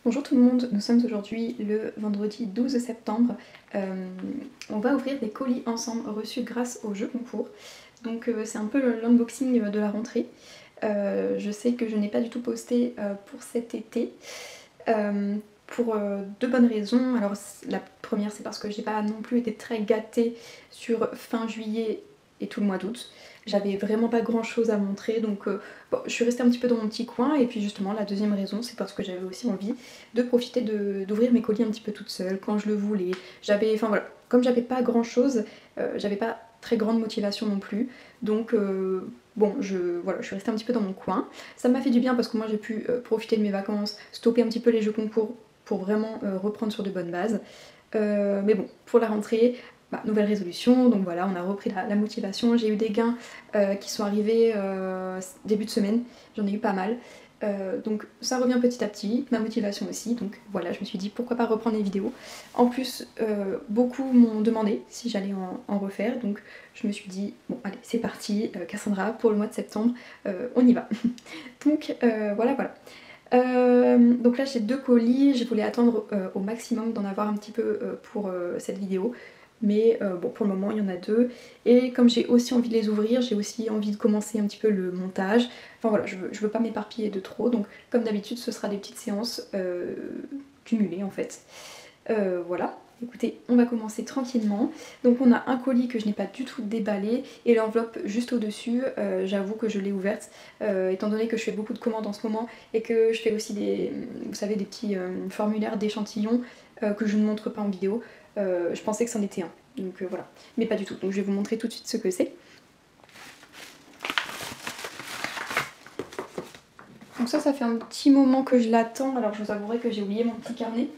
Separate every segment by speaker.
Speaker 1: Bonjour tout le monde, nous sommes aujourd'hui le vendredi 12 septembre. On va ouvrir des colis ensemble reçus grâce au jeu concours. Donc c'est un peu l'unboxing de la rentrée. Je sais que je n'ai pas du tout posté pour cet été. Pour deux bonnes raisons. Alors la première, c'est parce que j'ai pas non plus été très gâtée sur fin juillet et tout le mois d'août. J'avais vraiment pas grand chose à montrer, donc bon, je suis restée un petit peu dans mon petit coin. Et puis justement la deuxième raison, c'est parce que j'avais aussi envie de profiter d'ouvrir mes colis un petit peu toute seule quand je le voulais. Enfin voilà, comme j'avais pas grand chose, j'avais pas très grande motivation non plus, donc bon, voilà, je suis restée un petit peu dans mon coin. Ça m'a fait du bien parce que moi j'ai pu profiter de mes vacances, stopper un petit peu les jeux concours pour vraiment reprendre sur de bonnes bases. Mais bon, pour la rentrée, nouvelle résolution, donc voilà, on a repris la motivation. J'ai eu des gains qui sont arrivés début de semaine, j'en ai eu pas mal. Donc ça revient petit à petit, ma motivation aussi, donc voilà, je me suis dit pourquoi pas reprendre les vidéos. En plus, beaucoup m'ont demandé si j'allais en refaire, donc je me suis dit, bon allez, c'est parti, Cassandra, pour le mois de septembre, on y va. Donc voilà. Donc là j'ai deux colis, je voulais attendre au maximum d'en avoir un petit peu pour cette vidéo. Mais bon, pour le moment il y en a deux, et comme j'ai aussi envie de les ouvrir, j'ai aussi envie de commencer un petit peu le montage. Enfin voilà, je veux pas m'éparpiller de trop, donc comme d'habitude ce sera des petites séances cumulées en fait. Voilà, écoutez, on va commencer tranquillement. Donc on a un colis que je n'ai pas du tout déballé, et l'enveloppe juste au dessus, j'avoue que je l'ai ouverte, étant donné que je fais beaucoup de commandes en ce moment, et que je fais aussi vous savez, des petits formulaires d'échantillons que je ne montre pas en vidéo. Je pensais que c'en était un, donc voilà, mais pas du tout, donc je vais vous montrer tout de suite ce que c'est. Donc ça fait un petit moment que je l'attends. Alors je vous avouerai que j'ai oublié mon petit carnet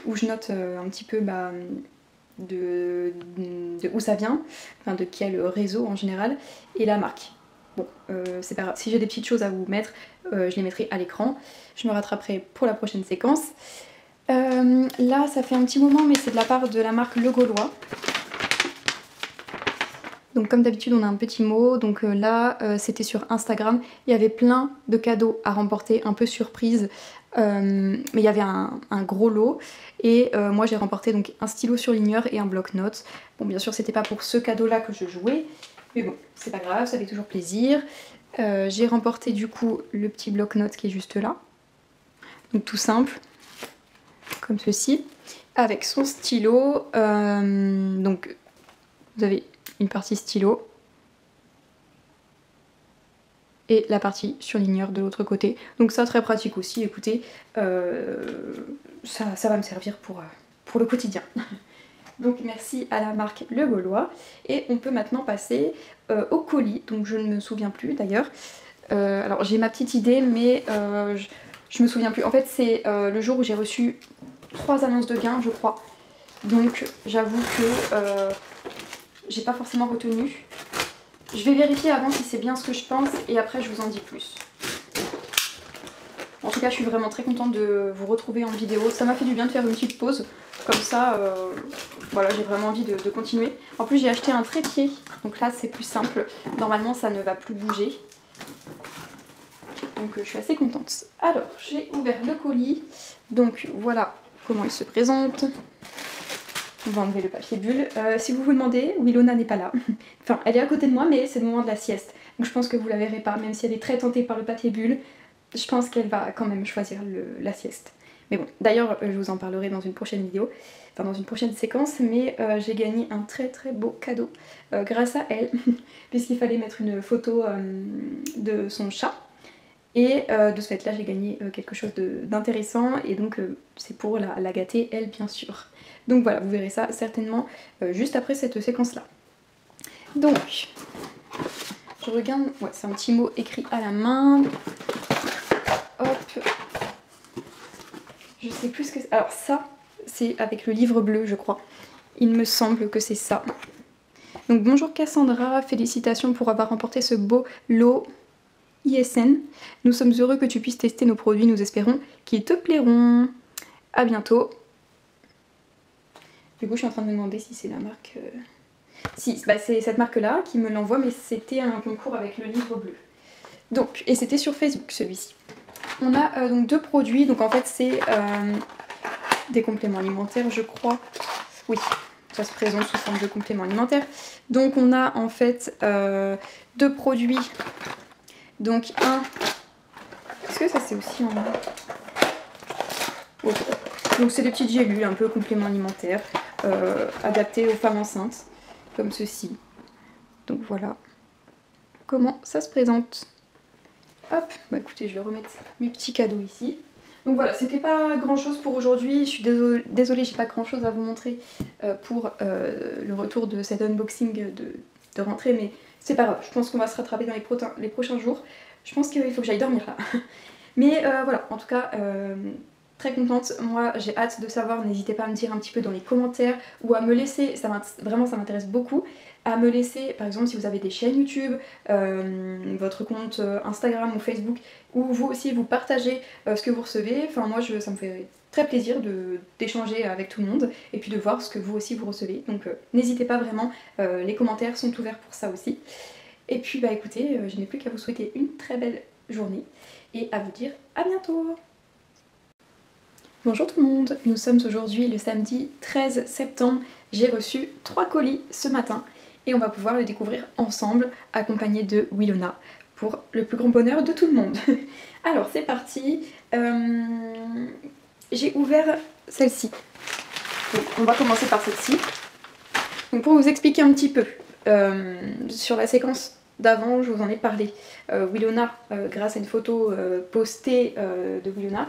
Speaker 1: où je note un petit peu de où ça vient, enfin de quel réseau en général, et la marque. Bon, c'est pas grave, si j'ai des petites choses à vous mettre, je les mettrai à l'écran. Je me rattraperai pour la prochaine séquence. Là ça fait un petit moment, mais c'est de la part de la marque Le Gaulois. Donc comme d'habitude on a un petit mot, donc là c'était sur Instagram, il y avait plein de cadeaux à remporter, un peu surprise, mais il y avait un gros lot, et moi j'ai remporté donc un stylo surligneur et un bloc-notes. Bon, bien sûr c'était pas pour ce cadeau là que je jouais, mais bon c'est pas grave, ça fait toujours plaisir. J'ai remporté du coup le petit bloc-notes qui est juste là, donc tout simple, comme ceci, avec son stylo. Donc vous avez une partie stylo et la partie surligneur de l'autre côté. Donc ça, très pratique aussi, écoutez, ça va me servir pour le quotidien. Donc merci à la marque Le Gaulois. Et on peut maintenant passer au colis, donc je ne me souviens plus d'ailleurs. Alors j'ai ma petite idée, mais je me souviens plus. En fait c'est le jour où j'ai reçu 3 annonces de gains, je crois. Donc j'avoue que j'ai pas forcément retenu. Je vais vérifier avant si c'est bien ce que je pense, et après je vous en dis plus. En tout cas je suis vraiment très contente de vous retrouver en vidéo. Ça m'a fait du bien de faire une petite pause. Comme ça, voilà, j'ai vraiment envie de continuer. En plus j'ai acheté un trépied, donc là c'est plus simple. Normalement ça ne va plus bouger. Donc je suis assez contente. Alors j'ai ouvert le colis. Donc voilà comment il se présente. On va enlever le papier bulle. Si vous vous demandez, Wilona n'est pas là. Enfin, elle est à côté de moi, mais c'est le moment de la sieste. Donc je pense que vous la verrez pas, même si elle est très tentée par le papier bulle. Je pense qu'elle va quand même choisir la sieste. Mais bon, d'ailleurs, je vous en parlerai dans une prochaine vidéo, enfin dans une prochaine séquence, mais j'ai gagné un très très beau cadeau grâce à elle, puisqu'il fallait mettre une photo de son chat. Et de ce fait là j'ai gagné quelque chose d'intéressant, et donc c'est pour la gâter elle, bien sûr. Donc voilà, vous verrez ça certainement juste après cette séquence là. Donc je regarde, ouais, c'est un petit mot écrit à la main. Hop, je sais plus ce que c'est. Alors ça c'est avec le livre bleu, je crois, il me semble que c'est ça. Donc bonjour Cassandra, félicitations pour avoir remporté ce beau lot ISN. Nous sommes heureux que tu puisses tester nos produits, nous espérons qu'ils te plairont. A bientôt. Du coup je suis en train de me demander si c'est la marque... Si, bah, c'est cette marque là qui me l'envoie, mais c'était un concours avec le livre bleu. Donc, et c'était sur Facebook celui-ci. On a donc 2 produits, donc en fait c'est des compléments alimentaires je crois. Oui, ça se présente sous forme de compléments alimentaires. Donc on a en fait 2 produits. Donc un... Est-ce que ça c'est aussi en... Ok. Donc c'est des petites gélules un peu compléments alimentaires adaptés aux femmes enceintes, comme ceci. Donc voilà comment ça se présente. Hop, bah écoutez, je vais remettre mes petits cadeaux ici. Donc voilà, c'était pas grand chose pour aujourd'hui. Je suis désolée, j'ai pas grand chose à vous montrer pour le retour de cet unboxing de rentrée, mais c'est pas grave. Je pense qu'on va se rattraper dans les prochains jours. Je pense qu'il faut que j'aille dormir là. Mais voilà, en tout cas, très contente. Moi, j'ai hâte de savoir. N'hésitez pas à me dire un petit peu dans les commentaires ou à me laisser, vraiment ça m'intéresse beaucoup, à me laisser, par exemple, si vous avez des chaînes YouTube, votre compte Instagram ou Facebook, où vous aussi vous partagez ce que vous recevez. Enfin, moi, ça me fait très plaisir d'échanger avec tout le monde et puis de voir ce que vous aussi vous recevez. Donc, n'hésitez pas vraiment, les commentaires sont ouverts pour ça aussi. Et puis, bah écoutez, je n'ai plus qu'à vous souhaiter une très belle journée et à vous dire à bientôt. Bonjour tout le monde, nous sommes aujourd'hui le samedi 13 septembre. J'ai reçu 3 colis ce matin et on va pouvoir le découvrir ensemble, accompagné de Willona, pour le plus grand bonheur de tout le monde. Alors c'est parti, j'ai ouvert celle-ci. On va commencer par celle-ci. Donc pour vous expliquer un petit peu, sur la séquence d'avant, je vous en ai parlé. Willona, grâce à une photo postée de Willona,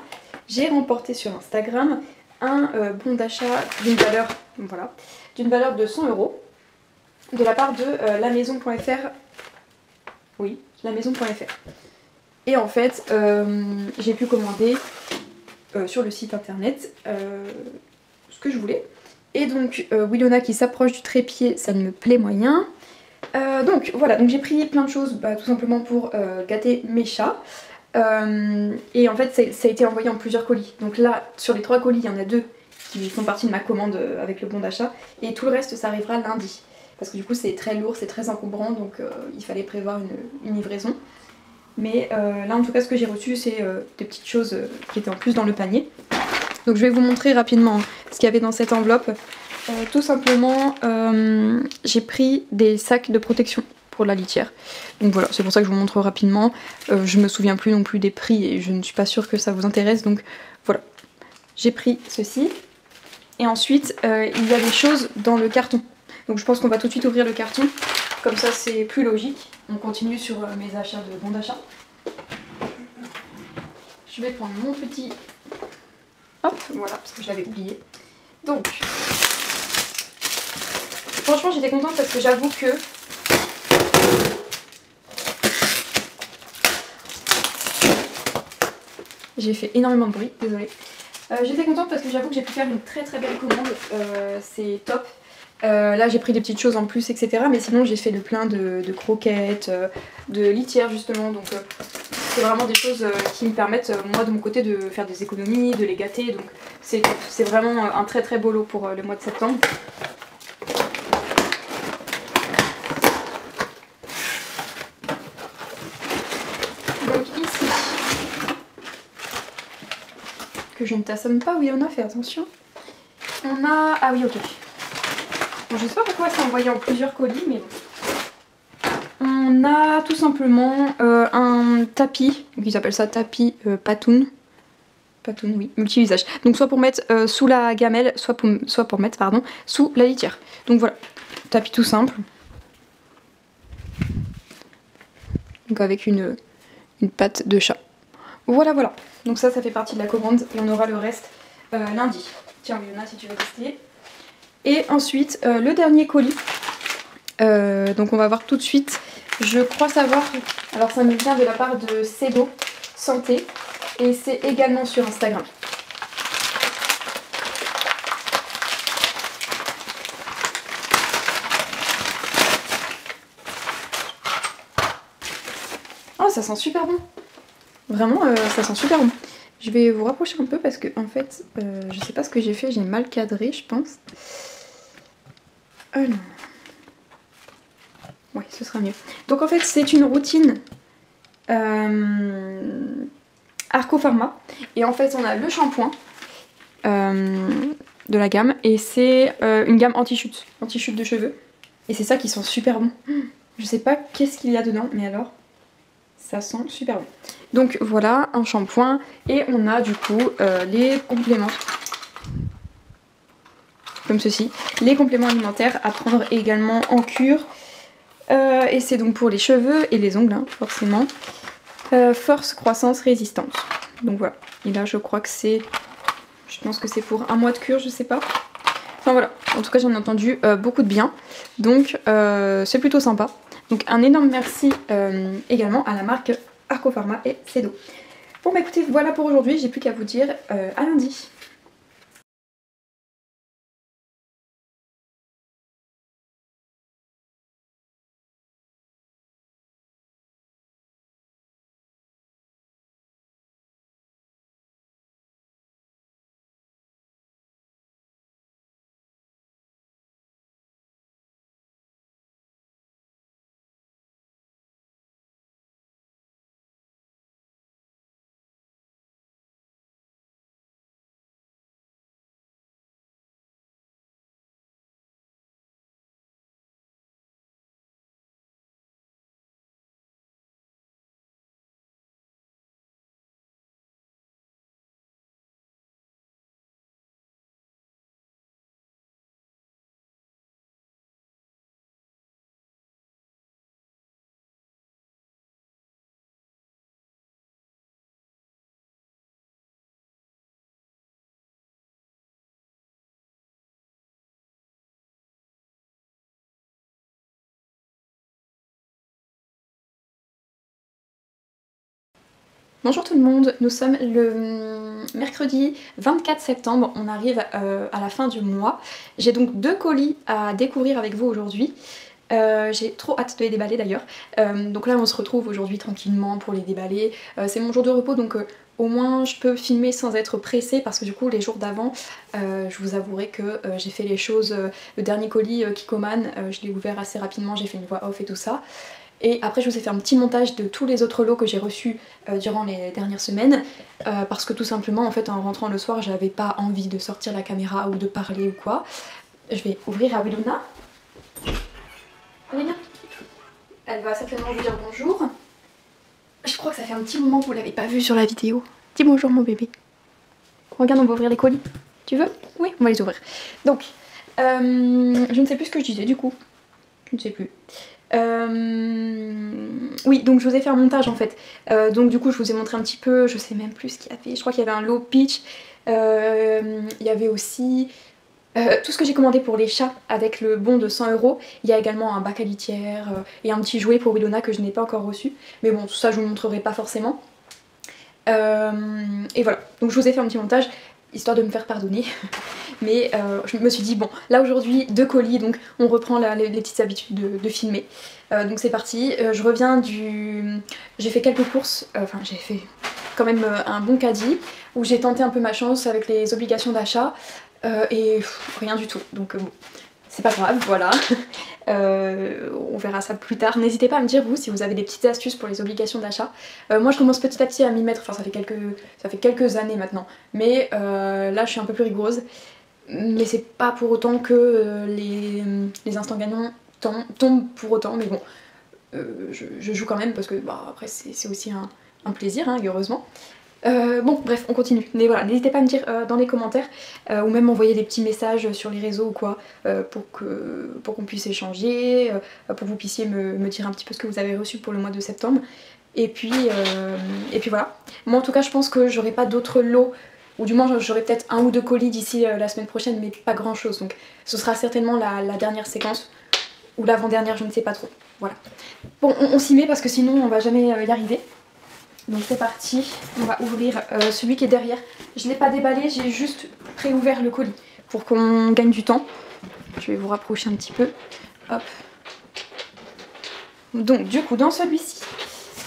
Speaker 1: j'ai remporté sur Instagram un bon d'achat d'une valeur, voilà, d'une valeur de 100 € de la part de lamaison.fr. Oui, lamaison.fr. Et en fait, j'ai pu commander sur le site internet ce que je voulais. Et donc, Willona qui s'approche du trépied, ça me plaît moyen. Donc voilà, donc j'ai pris plein de choses tout simplement pour gâter mes chats. Et en fait ça a été envoyé en plusieurs colis. Donc là sur les 3 colis il y en a 2 qui font partie de ma commande avec le bon d'achat. Et tout le reste ça arrivera lundi. Parce que du coup c'est très lourd, c'est très encombrant, donc il fallait prévoir une livraison. Mais là en tout cas ce que j'ai reçu c'est des petites choses qui étaient en plus dans le panier. Donc je vais vous montrer rapidement ce qu'il y avait dans cette enveloppe. Tout simplement, j'ai pris des sacs de protection pour la litière. Donc voilà, c'est pour ça que je vous montre rapidement. Je me souviens plus non plus des prix et je ne suis pas sûre que ça vous intéresse. Donc voilà, j'ai pris ceci. Et ensuite, il y a des choses dans le carton. Donc je pense qu'on va tout de suite ouvrir le carton. Comme ça, c'est plus logique. On continue sur mes achats de bons d'achat. Je vais prendre mon petit... Hop, voilà, parce que je l'avais oublié. Donc... Franchement j'étais contente parce que j'avoue que j'ai fait énormément de bruit, désolée. J'étais contente parce que j'avoue que j'ai pu faire une très très belle commande, c'est top. Là j'ai pris des petites choses en plus etc. Mais sinon j'ai fait le plein de croquettes, de litières justement. Donc c'est vraiment des choses qui me permettent moi de mon côté de faire des économies, de les gâter. Donc c'est vraiment un très très beau lot pour le mois de septembre. Que je ne t'assomme pas, oui on a fait attention. On a... Ah oui ok. Bon, je sais pas pourquoi c'est envoyé en plusieurs colis mais bon. On a tout simplement un tapis, donc ils appellent ça tapis Patoon. Patoon oui, multi-usage. Donc soit pour mettre sous la gamelle, soit pour mettre pardon, sous la litière. Donc voilà, tapis tout simple. Donc avec une patte de chat. Voilà, voilà. Donc ça fait partie de la commande et on aura le reste lundi. Tiens, Willona, si tu veux tester. Et ensuite, le dernier colis. Donc on va voir tout de suite. Je crois savoir... Alors ça me vient de la part de Cedo Santé. Et c'est également sur Instagram. Oh, ça sent super bon. Vraiment, ça sent super bon. Je vais vous rapprocher un peu parce que en fait, je sais pas ce que j'ai fait, j'ai mal cadré, je pense. Non. Ouais, ce sera mieux. Donc en fait, c'est une routine Arco Pharma. Et en fait on a le shampoing de la gamme. Et c'est une gamme anti-chute de cheveux. Et c'est ça qui sent super bon. Je sais pas qu'est-ce qu'il y a dedans, mais alors ça sent super bon. Donc voilà, un shampoing. Et on a du coup les compléments. Comme ceci. Les compléments alimentaires à prendre également en cure. Et c'est donc pour les cheveux et les ongles, hein, forcément. Force, croissance, résistance. Donc voilà. Et là je crois que c'est... Je pense que c'est pour un mois de cure, je sais pas. Enfin voilà. En tout cas j'en ai entendu beaucoup de bien. Donc c'est plutôt sympa. Donc un énorme merci également à la marque Arco Pharma et Cedo. Bon bah écoutez, voilà pour aujourd'hui. J'ai plus qu'à vous dire à lundi. Bonjour tout le monde, nous sommes le mercredi 24 septembre, on arrive à la fin du mois. J'ai donc 2 colis à découvrir avec vous aujourd'hui. J'ai trop hâte de les déballer d'ailleurs. Donc là on se retrouve aujourd'hui tranquillement pour les déballer. C'est mon jour de repos donc au moins je peux filmer sans être pressée parce que du coup les jours d'avant je vous avouerai que j'ai fait les choses. Le dernier colis Kikoman, je l'ai ouvert assez rapidement, j'ai fait une voix off et tout ça. Et après je vous ai fait un petit montage de tous les autres lots que j'ai reçus durant les dernières semaines parce que tout simplement en fait en rentrant le soir j'avais pas envie de sortir la caméra ou de parler ou quoi. Je vais ouvrir à Wilona. Allez viens. Elle va certainement vous dire bonjour. Je crois que ça fait un petit moment que vous l'avez pas vu sur la vidéo. Dis bonjour mon bébé. Regarde, on va ouvrir les colis. Tu veux? Oui, on va les ouvrir. Donc, je ne sais plus ce que je disais du coup. Je ne sais plus. Oui, donc je vous ai fait un montage en fait. Donc du coup je vous ai montré un petit peu, je sais même plus ce qu'il y avait. Je crois qu'il y avait un lot peach. Il y avait aussi tout ce que j'ai commandé pour les chats avec le bon de 100 €. Il y a également un bac à litière et un petit jouet pour Wilona que je n'ai pas encore reçu. Mais bon, tout ça je vous montrerai pas forcément. Et voilà, donc je vous ai fait un petit montage histoire de me faire pardonner. Mais je me suis dit bon, là aujourd'hui 2 colis, donc on reprend les petites habitudes de filmer. Donc c'est parti, je reviens du... J'ai fait quelques courses, enfin j'ai fait quand même un bon caddie où j'ai tenté un peu ma chance avec les obligations d'achat et rien du tout. Donc bon, c'est pas grave, voilà. On verra ça plus tard. N'hésitez pas à me dire vous si vous avez des petites astuces pour les obligations d'achat. Moi je commence petit à petit à m'y mettre, enfin ça fait quelques années maintenant. Mais là je suis un peu plus rigoureuse. Mais c'est pas pour autant que les instants gagnants tombent pour autant, mais bon, je joue quand même parce que bah, après c'est aussi un plaisir, hein, heureusement. Bon bref, on continue. Mais voilà, n'hésitez pas à me dire dans les commentaires ou même m'envoyer des petits messages sur les réseaux ou quoi pour qu'on puisse échanger, pour que vous puissiez me dire un petit peu ce que vous avez reçu pour le mois de septembre. Et puis voilà. Moi en tout cas je pense que j'aurai pas d'autres lots. Ou du moins j'aurai peut-être 1 ou 2 colis d'ici la semaine prochaine, mais pas grand chose. Donc ce sera certainement la dernière séquence, ou l'avant-dernière, je ne sais pas trop. Voilà. Bon, on s'y met parce que sinon on va jamais y arriver. Donc c'est parti, on va ouvrir celui qui est derrière. Je ne l'ai pas déballé, j'ai juste pré-ouvert le colis pour qu'on gagne du temps. Je vais vous rapprocher un petit peu. Hop. Donc du coup dans celui-ci,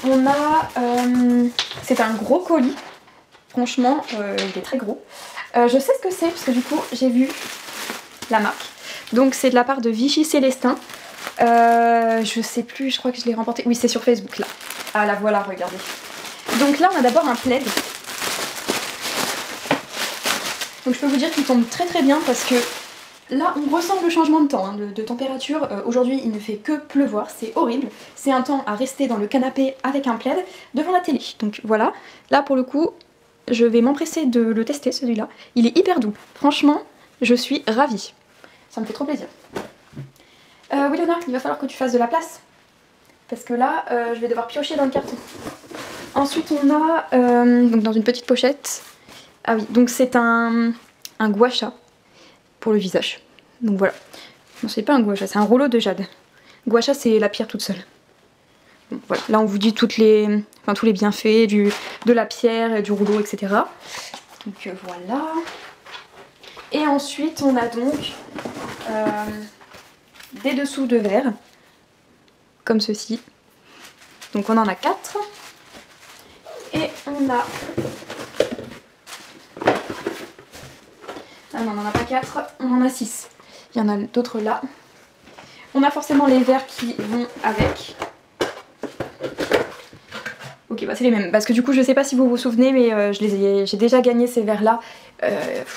Speaker 1: on a... c'est un gros colis. Franchement, il est très gros. Je sais ce que c'est parce que du coup j'ai vu la marque. Donc c'est de la part de Vichy Célestin. Je sais plus, je crois que je l'ai remporté. Oui, c'est sur Facebook là. Ah la voilà, regardez. Donc là on a d'abord un plaid. Donc je peux vous dire qu'il tombe très très bien parce que là on ressent le changement de temps, hein, de température. Aujourd'hui il ne fait que pleuvoir, c'est horrible. C'est un temps à rester dans le canapé avec un plaid devant la télé. Donc voilà, là pour le coup je vais m'empresser de le tester celui-là. Il est hyper doux, franchement je suis ravie. Ça me fait trop plaisir. Oui Léonard, il va falloir que tu fasses de la place. Parce que là, je vais devoir piocher dans le carton. Ensuite, on a, donc dans une petite pochette, ah oui, donc c'est un gua sha pour le visage. Donc voilà. Non, c'est pas un gua sha, c'est un rouleau de jade. Gua sha, c'est la pierre toute seule. Donc voilà, là on vous dit tous les bienfaits de la pierre, et du rouleau, etc. Donc voilà. Et ensuite, on a donc des dessous de verre. Comme ceci. Donc on en a 4. Et on a... Ah non, on n'en a pas 4, on en a 6. Il y en a d'autres là. On a forcément les verres qui vont avec. Ok, bah c'est les mêmes. Parce que du coup, je sais pas si vous vous souvenez, mais j'ai déjà gagné ces verres là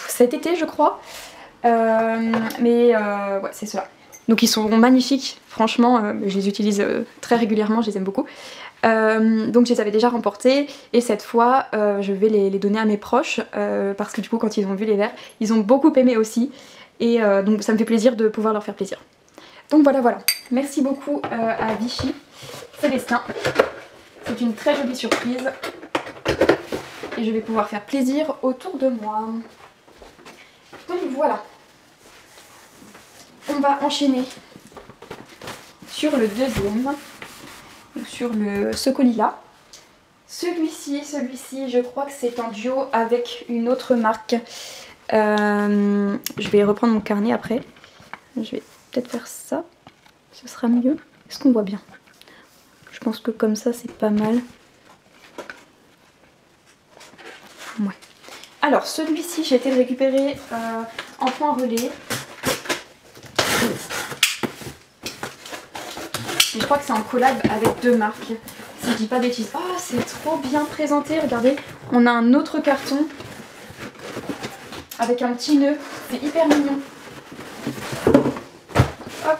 Speaker 1: cet été, je crois. Ouais, c'est cela. Donc ils sont magnifiques, franchement, je les utilise très régulièrement, je les aime beaucoup. Donc je les avais déjà remportés et cette fois je vais les donner à mes proches parce que du coup quand ils ont vu les verres, ils ont beaucoup aimé aussi et donc ça me fait plaisir de pouvoir leur faire plaisir. Donc voilà, merci beaucoup à Vichy Célestin, c'est une très jolie surprise et je vais pouvoir faire plaisir autour de moi. Donc voilà. On va enchaîner sur le deuxième, sur ce colis là. Celui-ci, je crois que c'est en duo avec une autre marque. Je vais reprendre mon carnet après. Je vais peut-être faire ça, ce sera mieux. Est-ce qu'on voit bien? Je pense que comme ça c'est pas mal. Ouais. Alors celui-ci j'ai été le récupérer en point relais. Et je crois que c'est en collab avec 2 marques, si je dis pas de bêtises. Oh, c'est trop bien présenté, regardez. On a un autre carton avec un petit nœud, c'est hyper mignon. Hop.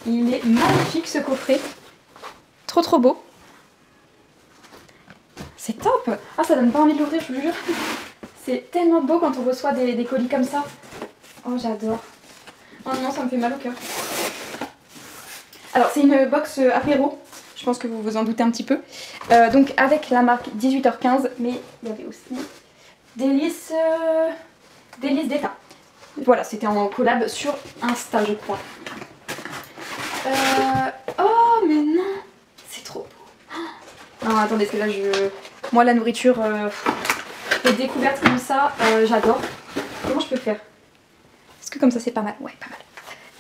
Speaker 1: Il est magnifique ce coffret. Trop beau. C'est top. Ah, ça donne pas envie de l'ouvrir, je vous jure. C'est tellement beau quand on reçoit des colis comme ça. Oh, j'adore. Oh non, ça me fait mal au cœur. Alors c'est une box apéro, je pense que vous vous en doutez un petit peu. Donc avec la marque 18h15, mais il y avait aussi Délices d'État. Voilà, c'était en collab sur Insta je crois. Oh mais non, c'est trop beau. Non attendez, parce que là moi la nourriture, les découvertes comme ça, j'adore. Comment je peux faire? Est-ce que comme ça c'est pas mal? Ouais, pas mal.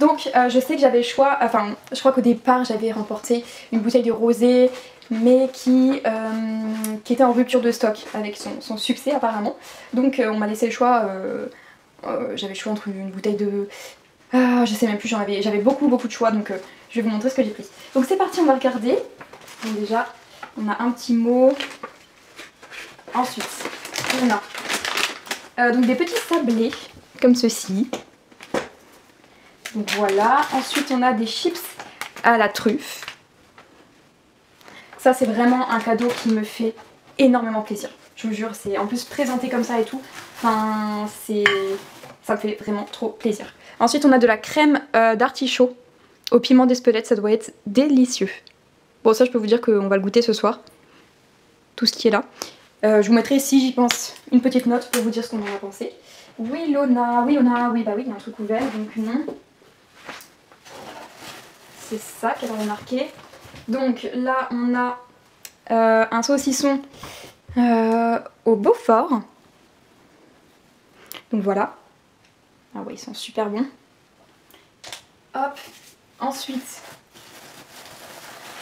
Speaker 1: Donc je sais que j'avais le choix, enfin je crois qu'au départ j'avais remporté une bouteille de rosé mais qui était en rupture de stock avec son succès apparemment. Donc on m'a laissé le choix, j'avais le choix entre une bouteille de... je sais même plus, j'avais beaucoup de choix donc je vais vous montrer ce que j'ai pris. Donc c'est parti, on va regarder. Donc déjà on a un petit mot. Ensuite on a donc des petits sablés comme ceci. Donc voilà, ensuite on a des chips à la truffe. Ça c'est vraiment un cadeau qui me fait énormément plaisir. Je vous jure, c'est en plus présenté comme ça et tout. Enfin, ça me fait vraiment trop plaisir. Ensuite on a de la crème d'artichaut au piment d'Espelette, ça doit être délicieux. Bon ça je peux vous dire qu'on va le goûter ce soir. Tout ce qui est là. Je vous mettrai, si j'y pense, une petite note pour vous dire ce qu'on en a pensé. Oui Lona, oui il y a un truc ouvert donc non. C'est ça qu'elle avait marqué. Donc là on a un saucisson au Beaufort. Donc voilà. Ah ouais, ils sont super bons. Hop. Ensuite,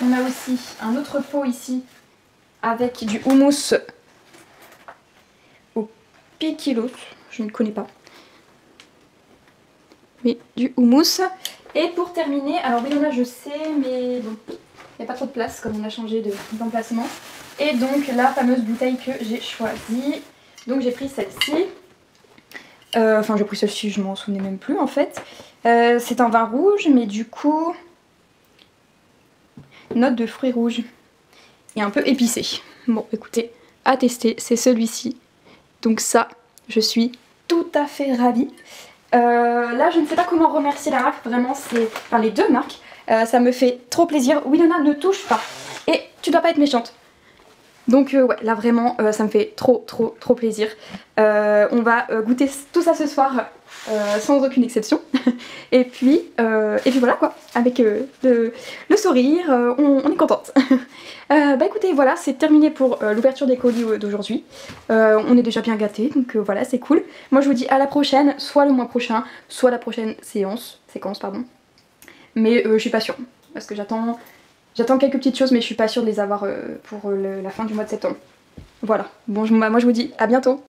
Speaker 1: on a aussi un autre pot ici avec du houmous au piquillos. Je ne connais pas. Mais du houmous. Et pour terminer, alors oui, là je sais, mais bon, il n'y a pas trop de place comme on a changé d'emplacement. Et donc la fameuse bouteille que j'ai choisie. Donc j'ai pris celle-ci. Enfin j'ai pris celle-ci, je m'en souvenais même plus en fait. C'est un vin rouge mais du coup... Note de fruits rouges. Et un peu épicé. Bon écoutez, à tester, c'est celui-ci. Donc ça, je suis tout à fait ravie. Là je ne sais pas comment remercier la marque, vraiment c'est... Enfin les deux marques. Ça me fait trop plaisir. Winona, ne touche pas. Et tu dois pas être méchante. Donc ouais, là vraiment ça me fait trop plaisir. On va goûter tout ça ce soir sans aucune exception. et puis voilà quoi, avec le sourire, on est contente. Bah écoutez, voilà, c'est terminé pour l'ouverture des colis d'aujourd'hui. On est déjà bien gâtés, donc voilà, c'est cool. Moi je vous dis à la prochaine, soit le mois prochain, soit la prochaine séquence, pardon. Mais je suis pas sûre, parce que j'attends quelques petites choses, mais je suis pas sûre de les avoir pour la fin du mois de septembre. Voilà, bon moi je vous dis à bientôt.